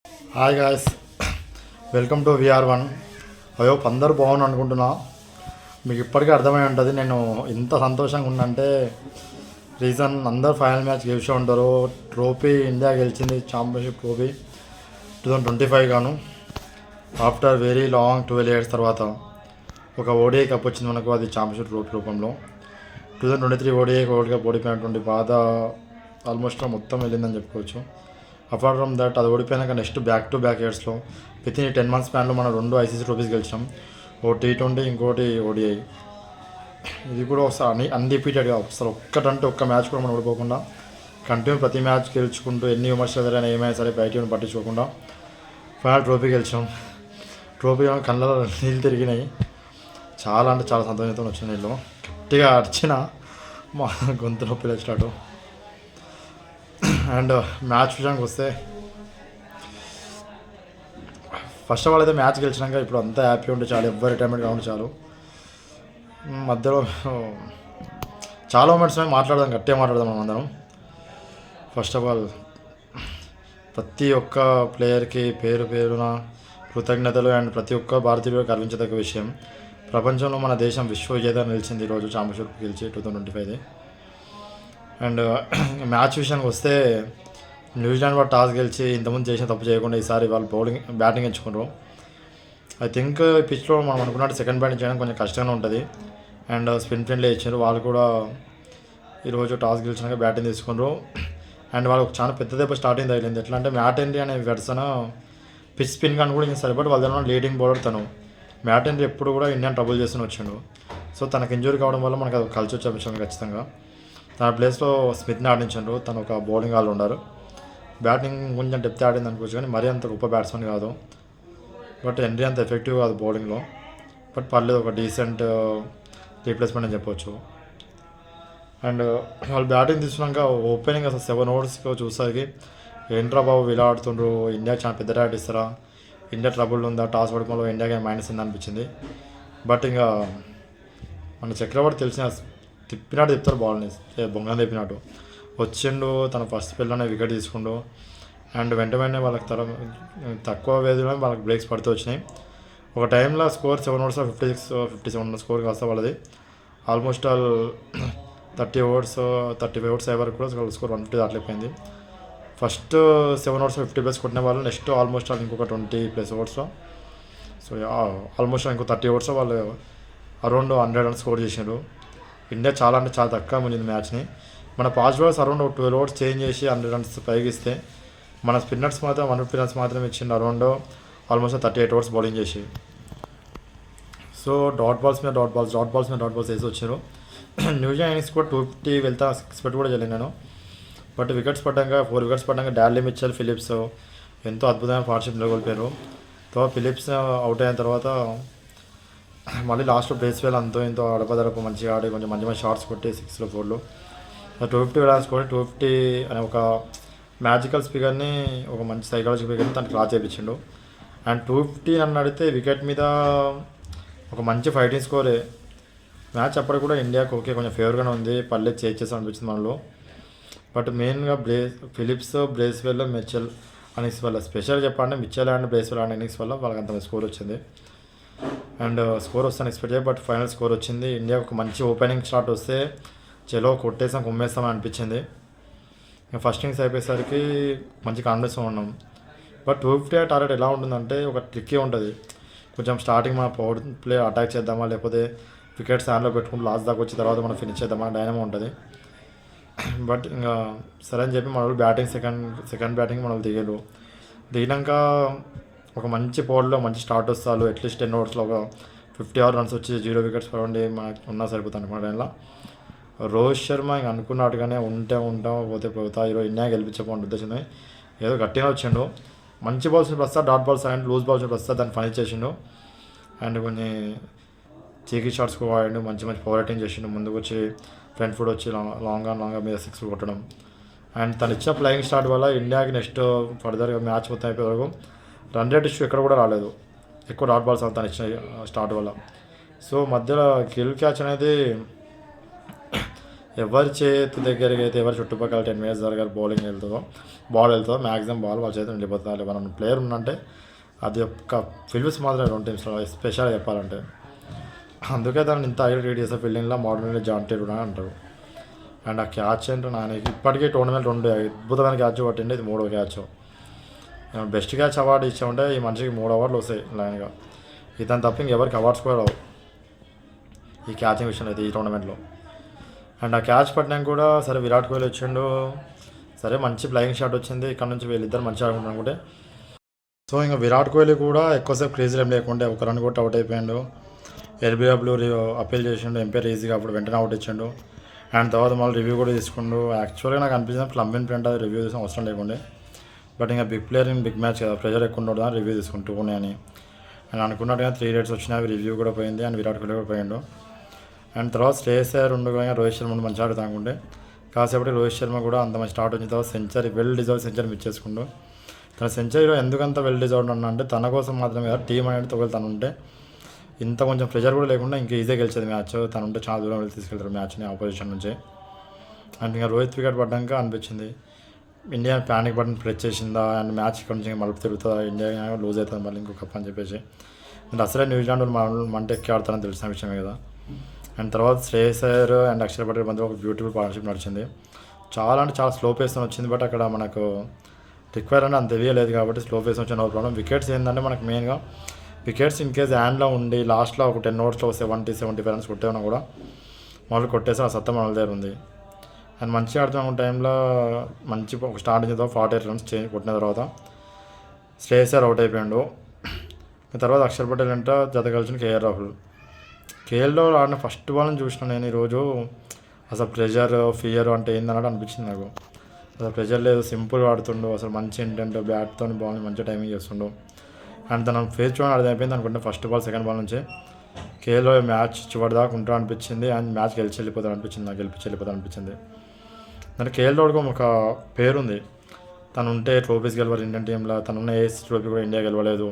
Hi guys, welcome to VR one. అయ్యో అందరూ బాగున్నాను అనుకుంటున్నా. మీకు ఇప్పటికీ అర్థమై ఉంటుంది నేను ఇంత సంతోషంగా ఉన్నంటే రీజన్ అందరూ ఫైనల్ మ్యాచ్ గెలిచి ఉంటారు. ట్రోఫీ ఇండియా గెలిచింది, ఛాంపియన్షిప్ ట్రోఫీ 2025 గాను. ఆఫ్టర్ వెరీ లాంగ్ 12 years తర్వాత ఒక ఓడిఐ కప్ వచ్చింది మనకు, అది ఛాంపియన్షిప్ ట్రోఫీ రూపంలో. 2023 ఓడిఐ వరల్డ్ కప్ ఓడిపోయినటువంటి బాధ ఆల్మోస్ట్ మొత్తం వెళ్ళిందని చెప్పుకోవచ్చు. అపార్ట్ ఫ్రమ్ దట్, అది ఓడిపోయినాక నెక్స్ట్ బ్యాక్ టు బ్యాక్ ఇయర్స్లో విత్ ఇన్ 10 months స్పాన్లో మనం 2 ఐసీసీ ట్రోఫీస్ గెలిచాం. ఓ T20, ఇంకోటి ఓడిఐ. ఇది కూడా ఒకసారి అన్రిపీటెడ్గా అసలు ఒక్కటంటే ఒక్క మ్యాచ్ కూడా మనం ఓడిపోకుండా కంటిన్యూ ప్రతి మ్యాచ్ గెలుచుకుంటూ ఎన్ని విమర్శలు ఎదురైనా ఏమైనా సరే బయట పట్టించుకోకుండా ఫైనల్ ట్రోఫీ గెలిచాం. ట్రోఫీ కళ్ళలో నీళ్ళు తిరిగినాయి. చాలా అంటే చాలా సంతోషంతో వచ్చిన నీళ్ళు. గట్టిగా అరిచిన మా గొంతు నొప్పి స్టార్ట్. అండ్ మ్యాచ్ విషయానికి వస్తే, ఫస్ట్ ఆఫ్ ఆల్ అయితే మ్యాచ్ గెలిచినాక ఇప్పుడు అంతా హ్యాపీ ఉంటే చాలు, ఎవ్వరు రిటైర్మెంట్ కాకుండా చాలు. మధ్యలో చాలా మూమెంట్స్ మాట్లాడదాం, గట్టిగా మాట్లాడదాం మనం అందరం. ఫస్ట్ ఆఫ్ ఆల్ ప్రతి ఒక్క ప్లేయర్కి పేరు పేరున కృతజ్ఞతలు. అండ్ ప్రతి ఒక్క భారతీయుడు గర్వించదగ్గ విషయం, ప్రపంచంలో మన దేశం విశ్వ విజేత నిలిచింది ఈరోజు ఛాంపియన్షిప్ గెలిచి 2025. అండ్ మ్యాచ్ విషయానికి వస్తే, న్యూజిలాండ్ వాళ్ళు టాస్ గెలిచి ఇంతకుముందు చేసిన తప్పు చేయకుండా ఈసారి వాళ్ళు బ్యాటింగ్ ఎంచుకున్నారు. ఐ థింక్ పిచ్లో మనం అనుకున్నట్టు సెకండ్ బ్యాటింగ్ చేయడం కొంచెం కష్టంగా ఉంటుంది. అండ్ స్పిన్ ఫ్రెండ్లీ ఇచ్చారు. వాళ్ళు కూడా ఈరోజు టాస్ గెలిచినాక బ్యాటింగ్ తీసుకున్నారు. అండ్ వాళ్ళకి చాలా పెద్ద దెబ్బ స్టార్టింగ్ తగిలింది. ఎట్లా అంటే మ్యాట్ హెన్రీ అనే పర్సన్ పిచ్ స్పిన్ కానీ కూడా ఇంకా సరిపడి వాళ్ళ లీడింగ్ బౌలర్ తను. మ్యాట్ హెన్రీ ఎప్పుడు కూడా ఇండియన్ ట్రబుల్ చేస్తూనే వచ్చిండు. సో తనకు ఇంజూరీ కావడం వల్ల మనకు అది కలిసి వచ్చే విషయం ఖచ్చితంగా. తన ప్లేస్లో స్మిత్ని ఆడించారు. తను ఒక బౌలింగ్ వాళ్ళు ఉన్నారు. బ్యాటింగ్ కొంచెం డెప్త్ ఆడింది అనుకోవచ్చు, కానీ మరీ అంత గొప్ప బ్యాట్స్మెన్ కాదు. బట్ హెన్రీ అంత ఎఫెక్టివ్ కాదు బౌలింగ్లో. బట్ పర్లేదు, ఒక డీసెంట్ రీప్లేస్మెంట్ అని చెప్పొచ్చు. అండ్ వాళ్ళు బ్యాటింగ్ తీసుకున్నాక ఓపెనింగ్ అసలు 7 overs చూసరికి ఏంట్రా బాబు ఇలా ఆడుతుండ్రు, ఇండియా చాలా పెద్ద టాట్ ఇస్తారా, ఇండియా ట్రబుల్ ఉందా, టాస్ పడకంలో ఇండియాకి మైనస్ ఉందా అనిపించింది. బట్ ఇంకా మన చక్రవర్తి తెలిసిన తిప్పినట్టు తిప్పుతారు బాల్ని, బొంగ తిప్పినట్టు వచ్చిండు. తన ఫస్ట్ స్పెల్లోనే వికెట్ తీసుకుండు. అండ్ వెంటనే వాళ్ళకి తక్కువ వ్యవధిలో వాళ్ళకి బ్రేక్స్ పడుతూ వచ్చినాయి. ఒక టైంలో స్కోర్ 7 overs 56-57 స్కోర్ కాస్త వాళ్ళది ఆల్మోస్ట్ ఆల్ 35 overs అయ్యే వరకు కూడా స్కోర్ 150 దాటలేకపోయింది. ఫస్ట్ 7 overs 50+ కొట్టిన వాళ్ళు నెక్స్ట్ ఆల్మోస్ట్ ఆల్ ఇంకొక 20+ oversలో, సో ఆల్మోస్ట్ ఇంకో 30 overs వాళ్ళు అరౌండ్ 100 runs స్కోర్ చేసినారు. ఇండియా చాలా అంటే చాలా తక్కువ ముందు మ్యాచ్ని. మన fast bowlers around 12 overs change చేసి 100 runs పైకి ఇస్తే, మన స్పిన్నర్స్ మాత్రం 150 runs మాత్రం ఇచ్చిండు అరౌండ్ ఆల్మోస్ట్ 38 overs బౌలింగ్ చేసి. సో డాట్ బాల్స్ మీద డాట్ బాల్స్ వేసి వచ్చారు. న్యూజిలాండ్ ఇన్నింగ్స్ కూడా 250 వెళ్తా ఎక్స్పెక్ట్ కూడా చేయలేను నేను. బట్ వికెట్స్ పడ్డాక 4 wickets పడ్డాక డార్లీ మిచెల్, ఫిలిప్స్ ఎంతో అద్భుతమైన పార్ట్నర్షిప్ నిలగొల్పారు. తర్వాత ఫిలిప్స్ అవుట్ అయిన తర్వాత మళ్ళీ లాస్ట్లో బ్రేస్వెల్ అంతో ఇంతో అడపదడప మంచిగా ఆడి కొంచెం మంచి షార్ట్స్ కొట్టి 6లో 4లో 250 రన్స్ కూడా 250 అనే ఒక మ్యాజికల్ స్పీకర్ని, ఒక మంచి సైకాలజికల్ స్పీకర్ని తనకు క్రాస్ చేయించిండు. అండ్ 250 నన్ను అడిగితే వికెట్ మీద ఒక మంచి ఫైటింగ్ స్కోరే. మ్యాచ్ అప్పటికి కూడా ఇండియాకి ఓకే కొంచెం ఫేవర్గానే ఉంది, పర్లేదు చేసేసాం అనిపించింది మనలో. బట్ మెయిన్గా ఫిలిప్స్, బ్రేస్వెల్, మిచెల్ ఇన్నింగ్స్ వల్ల, స్పెషల్ చెప్పాలంటే Mitchell and Bracewell and innings వల్ల వాళ్ళకి అంత స్కోర్ వచ్చింది. అండ్ స్కోర్ వస్తాను ఎక్స్పెక్ట్ చేయ, బట్ ఫైనల్ స్కోర్ వచ్చింది. ఇండియా ఒక మంచి ఓపెనింగ్ స్టార్ట్ వస్తే చలో కొట్టేసాం కుమ్మేస్తామని అనిపించింది. ఫస్ట్ ఇన్నింగ్స్ అయిపోయేసరికి మంచి కాన్ఫిడెన్స్లో ఉన్నాం. బట్ 250 టార్గెట్ ఎలా ఉంటుందంటే ఒక ట్రిక్కీ ఉంటుంది. కొంచెం స్టార్టింగ్ మన పవర్ ప్లే అటాక్ చేద్దామా, లేకపోతే వికెట్స్ హ్యాండ్లో పెట్టుకుంటూ లాస్ట్ దాకా వచ్చిన తర్వాత మనం ఫినిష్ చేద్దామా డైనమో ఉంటుంది. బట్ ఇంకా సరే అని చెప్పి మన వాళ్ళు బ్యాటింగ్ సెకండ్ బ్యాటింగ్ మన వాళ్ళు దిగినాక ఒక మంచి పవర్లో మంచి స్టార్ట్ వస్తారు. అట్లీస్ట్ 10 oversలో ఒక 50 runs వచ్చి 0 wickets పడండి మనకు ఉన్నా సరిపోతుంది అనుకున్న టైంలో రోహిత్ శర్మ ఇంక అనుకున్నట్టుగానే ఉంటాం పోతా ఈరోజు ఇండియా గెలిపించకపోండి ఉద్దేశంతో ఏదో గట్టిగా వచ్చిండు. మంచి బాల్స్ వస్తా, dot balls and loose balls వస్తా దాన్ని ఫైన్ చేసిండు. అండ్ కొన్ని చీకీ షాట్స్ కూడా ఆడిండు, మంచి పవర్ రైటింగ్ చేసిండు. ముందుకు వచ్చి ఫ్రంట్ ఫుట్ వచ్చి లాంగ్ మీద 6 కొట్టడం. అండ్ తను ఇచ్చిన ప్లేయింగ్ స్టార్ట్ వల్ల ఇండియాకి నెక్స్ట్ ఫర్దర్గా మ్యాచ్ మొత్తం అయిపోయే వరకు రన్ రేట్ ఇష్యూ ఎక్కడ కూడా రాలేదు, ఎక్కువ డాట్ బాల్స్ తను ఇచ్చిన స్టార్ట్ వల్ల. సో మధ్యలో కిల్ క్యాచ్ అనేది ఎవరి చేతి దగ్గరికి అయితే ఎవరి చుట్టుపక్కల 10 మీటర్స్ దగ్గర బాల్ వెళ్తుందో మ్యాక్సిమం బాల్ వాళ్ళ చేతిని వెళ్ళిపోతుంది. మనం ప్లేయర్ ఉందంటే అది ఒక్క ఫిల్మ్స్ మాత్రమే 2 టీమ్స్లో స్పెషల్గా చెప్పాలంటే. అందుకే దాన్ని ఇంత హైలైట్ రీడ్ చేసే ఫీల్డింగ్లో మోడర్న్ జాంటీ కూడా అంటారు. అండ్ ఆ క్యాచ్ ఏంటో నాకు ఇప్పటికీ టోర్నమెంట్ 2 అద్భుతమైన క్యాచ్ పట్టింది. ఇది 3వ క్యాచ్. బెస్ట్ క్యాచ్ అవార్డు ఇచ్చామంటే ఈ మనిషికి 3 అవార్డులు వస్తాయి లైన్గా. ఇతను తప్ప ఇంకెవరికి అవార్డ్స్ కూడా రావు ఈ క్యాచింగ్ విషయంలో అయితే ఈ టోర్నమెంట్లో. అండ్ ఆ క్యాచ్ పట్టినాక కూడా సరే విరాట్ కోహ్లీ వచ్చిండు, సరే మంచి ఫ్లయింగ్ షాట్ వచ్చింది, ఇక్కడ నుంచి వీళ్ళిద్దరు మంచిగా ఆడుకుంటారు అనుకుంటే. సో ఇంకా విరాట్ కోహ్లీ కూడా ఎక్కువసేపు క్రేజీలో ఏం లేకుంటే ఒక రన్ కొట్టి అవుట్ అయిపోయాడు. ఎల్బీడబ్ల్యూ అప్పీల్ చేసిండు, ఎంపైర్ ఈజీగా అప్పుడు వెంటనే అవుట్ ఇచ్చిండు. అండ్ తర్వాత మళ్ళీ రివ్యూ కూడా తీసుకుండు. యాక్చువల్గా నాకు అనిపించింది ప్లంబిన్ ప్రింట్ అది రివ్యూ తీసిన అవసరం లేకుండే, బట్ ఇంకా big player in big match కదా, ప్రెజర్ ఎక్కువ ఉండదు అని రివ్యూ తీసుకుంటూ అని. అండ్ అనుకున్నట్టుగా 3 రేట్స్ వచ్చినాయి, రివ్యూ కూడా పోయింది అండ్ విరాట్ కోహ్లీ కూడా పోయిండు. అండ్ తర్వాత శ్రేయస్ అయ్యర్ ఉండగా రోహిత్ శర్మ మంచిగా ఆడుతూ అనుకుంటే కాసేపటి రోహిత్ శర్మ కూడా అంత మంచి స్టార్ట్ వచ్చిన తర్వాత century well deserve century miss చేసుకుంటూ. తన సెంచరీలో ఎందుకంత వెల్ డిజర్వ్డ్ అన్న అంటే తన కోసం మాత్రమే కదా, టీం అనేది ఒకవేళ తను ఉంటే ఇంత కొంచెం ప్రెజర్ కూడా లేకుండా ఇంకా ఈజీగా గెలిచేది మ్యాచ్. తను ఉంటే చాలా దూరం వెళ్ళి తీసుకెళ్తారు మ్యాచ్ని ఆపోజిషన్ నుంచి. అండ్ ఇంకా రోహిత్ వికెట్ పడ్డాక అనిపించింది ఇండియా ప్యానిక్ బటన్ ప్రెస్ చేసిందా అండ్ మ్యాచ్ ఇక్కడ నుంచి మలుపు తిరుగుతుందా, ఇండియా లూజ్ అవుతుంది మళ్ళీ ఇంకో కప్ అని చెప్పేసి. అండ్ అసలే న్యూజిలాండ్ వాళ్ళు మంట ఎక్కి ఆడతారని తెలిసిన విషయమే కదా. అండ్ తర్వాత శ్రేయస్ అయ్యర్ అండ్ అక్షర్ పటేల్ మధ్య ఒక బ్యూటిఫుల్ పార్ట్నర్షిప్ నడిచింది. చాలా అంటే చాలా స్లో పేస్తో వచ్చింది, బట్ అక్కడ మనకు రిక్వైర్ అంటే అంత తెలియలేదు కాబట్టి స్లో పేస్ వచ్చిన నో ప్రాబ్లం. వికెట్స్ ఏంటంటే మనకు మెయిన్గా వికెట్స్ ఇన్ కేస్ హ్యాండ్లో ఉండి లాస్ట్లో ఒక 10 ఓవర్స్లో 70-75 రన్స్ కొట్టేవన్నా కూడా వాళ్ళు కొట్టేసి ఆ సత్తా మన దగ్గర ఉంది. అండ్ మంచిగా ఆడుతున్న టైంలో మంచి ఒక స్టార్ట్ చేసిన తర్వాత 48 రన్స్ కొట్టిన తర్వాత శ్రేయస్ అయ్యర్ అవుట్ అయిపోయాడు. తర్వాత అక్షర్ పటేల్ అంటే జత కలిసిన కేఎల్ రాహుల్. కేఎల్లో ఆడిన ఫస్ట్ బాల్ని చూసిన నేను ఈరోజు అసలు ప్రెషర్ ఫియర్ అంటే ఏందన్నట్టు అనిపించింది నాకు. అసలు ప్రెషర్ లేదు, సింపుల్గా ఆడుతుండు, అసలు మంచి ఇంటెంట్ బ్యాట్తో బాల్ని మంచి టైమింగ్ చేస్తుండు. అండ్ తన ఫేస్ చూడండి అర్థం అయిపోయింది అనుకుంటే ఫస్ట్ బాల్ సెకండ్ బాల్ నుంచి కేఎల్లో మ్యాచ్ చివరి దాకా ఉంటా అనిపించింది. అండ్ మ్యాచ్ వెళ్ళిపోతాడు అనిపించింది, నాకు వెళ్ళిపోతాడు అనిపించింది. దానికి కేఎల్ రాహుల్కి ఒక పేరుంది, తను ఉంటే ట్రోఫీస్ గెలవరు ఇండియన్ టీంలో, తనున్న ఏస్ ట్రోఫీ కూడా ఇండియా గెలవలేదు.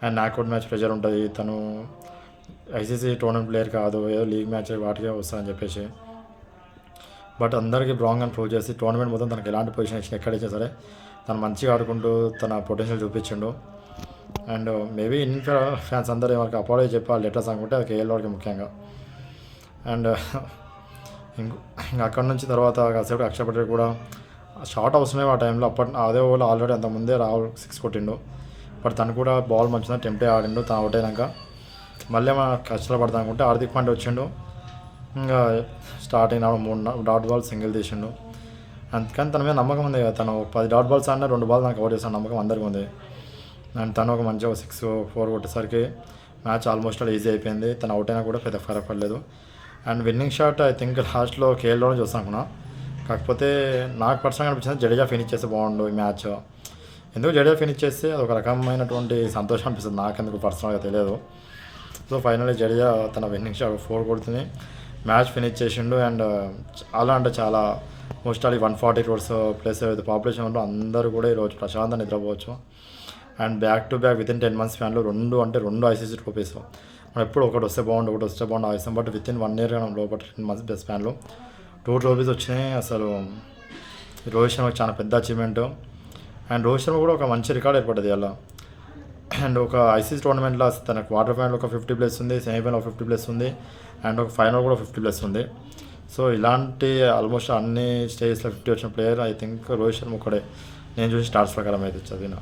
అండ్ నాకౌట్ మ్యాచ్ ప్రెషర్ ఉంటుంది, తను ఐసీసీ టోర్నమెంట్ ప్లేయర్ కాదు, ఏదో లీగ్ మ్యాచ్ వాటికే వస్తాయని చెప్పేసి. బట్ అందరికీ రాంగ్ అని ప్రూవ్ చేసి టోర్నమెంట్ మొత్తం తనకు ఎలాంటి పొజిషన్ ఇచ్చిన ఎక్కడ ఇచ్చినా సరే తను మంచిగా ఆడుకుంటూ తన పొటెన్షియల్ చూపించిండు. అండ్ మేబీ ఇండియన్ ఫ్యాన్స్ అందరూ ఎవరికి అపాలజీ చెప్పాలి లెటర్స్ అనుకుంటే అది కేఎల్ వాడికి ముఖ్యంగా. అండ్ ఇంకా అక్కడ నుంచి తర్వాత కాసేపు అక్షర్ పటేల్ కూడా షార్ట్ అవసరమే ఆ టైంలో. అదే ఓవర్లో ఆల్రెడీ అంతకుముందే రాహుల్ 6 కొట్టిండు, బట్ తను కూడా బాల్ మంచిగా టెంప్టే ఆడిండు. తను అవుట్ అయినాక మళ్ళీ మన కష్టాలు పడతా అనుకుంటే హార్దిక్ పాండ్యా వచ్చిండు. ఇంకా స్టార్టింగ్ 3 డాట్ బాల్ సింగిల్ తీసిండు. అందుకని తన మీద నమ్మకం ఉంది కదా, తను 10 డాట్ బాల్స్ ఆడినా 2 బాల్ నాకు కవర్ చేస్తాను నమ్మకం అందరికీ ఉంది. అండ్ తను ఒక మంచిగా 6-4 కొట్టేసరికి మ్యాచ్ ఆల్మోస్ట్ ఈజీ అయిపోయింది. తను అవుట్ అయినా కూడా పెద్ద ఫరక్ పడలేదు. And winnowing shot I think లాస్ట్లో కేఎల్లోనే చూస్తాను అనుకున్నా, కాకపోతే నాకు పర్సనల్గా అనిపించింది జడేజా ఫినిష్ చేస్తే బాగుండు ఈ మ్యాచ్. ఎందుకు జడేజా ఫినిష్ చేస్తే అది ఒక రకమైనటువంటి సంతోషం అనిపిస్తుంది, నాకెందుకు పర్సనల్గా తెలియదు. సో ఫైనల్లీ జడేజా తన విన్నింగ్ షాట్ 4 కొడుతుంది, మ్యాచ్ ఫినిష్ చేసిండు. అండ్ చాలా అంటే చాలా most all 140 crores plus population ఉంటూ అందరూ కూడా ఈరోజు ప్రశాంతంగా నిద్రపోవచ్చు. And back to back within 10 months స్పాన్లో 2 ఐసీసీ ట్రోఫీస్. మనం ఎప్పుడు ఒకటి వస్తే బాగుండు ఆవేశం, బట్ వితిన్ 1 year లోపల 10 months స్పాన్లో 2 ట్రోఫీస్ వచ్చినాయి. అసలు రోహిత్ శర్మకి చాలా పెద్ద అచీవ్మెంట్. అండ్ రోహిత్ శర్మ కూడా ఒక మంచి రికార్డ్ ఏర్పడ్డది అలా. అండ్ ఒక ఐసీసీ టోర్నమెంట్లో తన క్వార్టర్ ఫైనల్ ఒక 50+ ఉంది, సెమీఫైనల్ ఒక 50+ ఉంది, అండ్ ఒక ఫైనల్ కూడా 50+ ఉంది. సో ఇలాంటి ఆల్మోస్ట్ అన్ని స్టేజ్లో 50 వచ్చిన player I think Rohit Sharma ఒకడే నేను చూసి స్టార్ట్స్ ప్రకారం అయితే చదివిన.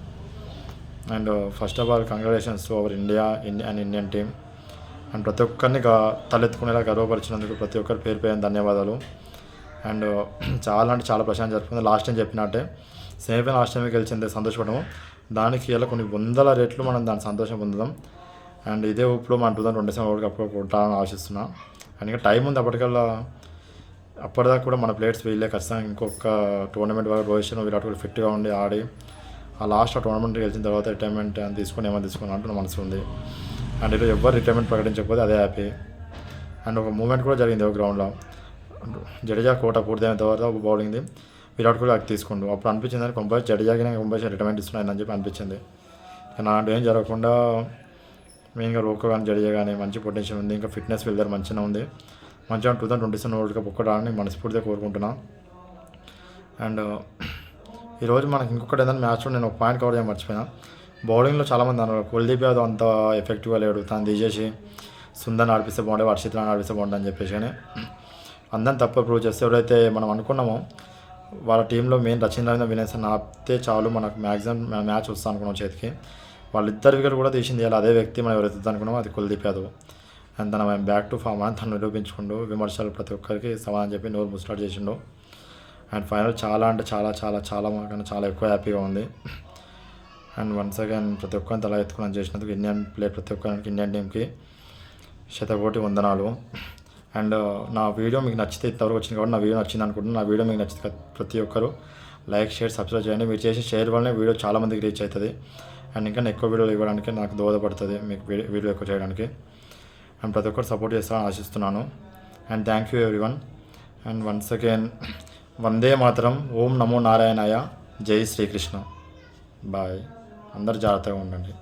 And first of all congratulations to our India and Indian team. And ప్రతి ఒక్కరిని తలెత్తుకునేలా గర్వపరిచినందుకు ప్రతి ఒక్కరి పేరు ధన్యవాదాలు. అండ్ చాలా అంటే చాలా ప్రశాంతం జరుపుకుంది. లాస్ట్ టైం చెప్పినట్టే సెమీఫైనల్ లాస్ట్ టైం గెలిచింది సంతోషపడము, దానికి ఇలా కొన్ని 100 రెట్లు మనం దాని సంతోషం పొందుదాం. అండ్ ఇదే ఇప్పుడు మన 2027 వరల్డ్ కప్ కొట్టాలని ఆశిస్తున్నా. అండ్ ఇంకా టైం ఉంది, అప్పటిదాకా కూడా మన ప్లేయర్స్ వీళ్ళే ఖచ్చితంగా ఇంకొక టోర్నమెంట్ వరకు రోహిత్ శర్మ విరాట్ కోహ్లీ ఫిట్గా ఉండి ఆడి ఆ లాస్ట్ ఆ టోర్నమెంట్ గెలిచిన తర్వాత రిటైర్మెంట్ ఏమైనా తీసుకుని అంటూ మనసు ఉంది. అండ్ ఈరోజు ఎవరు రిటైర్మెంట్ ప్రకటించకపోతే అదే హ్యాపీ. అండ్ ఒక మూమెంట్ కూడా జరిగింది ఒక గ్రౌండ్లో, జడేజా కోట పూర్తయిన తర్వాత ఒక బౌలింగ్ది విరాట్ కోహ్లీ అది తీసుకుండు. అప్పుడు అనిపించింది అని జడేజాకి రిటైర్మెంట్ ఇస్తున్నాయని చెప్పి అనిపించింది. కానీ అలాంటి ఏం జరగకుండా మెయిన్గా రోకో కానీ జడేజా కానీ మంచి పొటెన్షియల్ ఉంది, ఇంకా ఫిట్నెస్ వెళ్దారు మంచిగా ఉంది. మంచిగా 2027 వరల్డ్ కప్ ఒక్కటి ఆడని మనస్ఫూర్తిగా కోరుకుంటున్నాను. అండ్ ఈరోజు మనకి ఇంకొకటి ఏదైనా మ్యాచ్లో నేను ఒక పాయింట్ కవర్ చేయడం మర్చిపోయినా. బౌలింగ్లో చాలామంది అన్నారు కుల్దీప్ యాదవ్ అంత ఎఫెక్టివ్గా లేడు, తను తీసేసి సుందర్ని ఆడిపిస్తే బాగుండే, వర్షిత్ని ఆడిపిస్తే బాగుంటుంది అని చెప్పేసి. కానీ అందరిని తప్పు ప్రూవ్ చేస్తే ఎవరైతే మనం అనుకున్నామో వాళ్ళ టీంలో మెయిన్ రచిన్ రవీంద్ర వినేసన్ ఆపితే చాలు మనకు మ్యాక్సిమం మ్యాచ్ వస్తా అనుకున్నాం చేతికి. వాళ్ళిద్దరు వికెట్ కూడా తీసింది ఇలా అదే వ్యక్తి మనం ఎవరైతే అనుకున్నామో అది కుల్దీప్ యాదవ్. అండ్ తన బ్యాక్ టు ఫామ్ అని తను నిరూపించుకుంటూ విమర్శలు ప్రతి ఒక్కరికి సమాధానం చెప్పి నోరు ముస్టార్ట్ చేసిండు. అండ్ ఫైనల్ చాలా అంటే చాలా చాలా చాలా మాకన్నా చాలా ఎక్కువ హ్యాపీగా ఉంది. అండ్ వన్స్ అగైన్ ప్రతి ఒక్కరిని తల ఎత్తుకుని చేసినందుకు ఇండియన్ ప్లేయర్ ప్రతి ఒక్కరికి ఇండియన్ టీంకి శతకోటి వందనాలు. అండ్ నా వీడియో మీకు నచ్చితే ఇంతవరకు వచ్చింది కాబట్టి నా వీడియో నచ్చింది అనుకుంటున్నాను. నా వీడియో మీకు నచ్చితే ప్రతి ఒక్కరు లైక్ షేర్ సబ్స్క్రైబ్ చేయండి. మీరు చేసే షేర్ వల్లనే వీడియో చాలామందికి రీచ్ అవుతుంది. అండ్ ఇంకా ఎక్కువ వీడియోలు ఇవ్వడానికి నాకు దోహదపడుతుంది మీకు వీడియో ఎక్కువ చేయడానికి. అండ్ ప్రతి ఒక్కరు సపోర్ట్ చేస్తారని ఆశిస్తున్నాను. And thank you everyone. And once again వందే మాతరం, ఓం నమో నారాయణాయ, జై శ్రీకృష్ణ. బాయ్. అందరు జాగ్రత్తగా ఉండండి.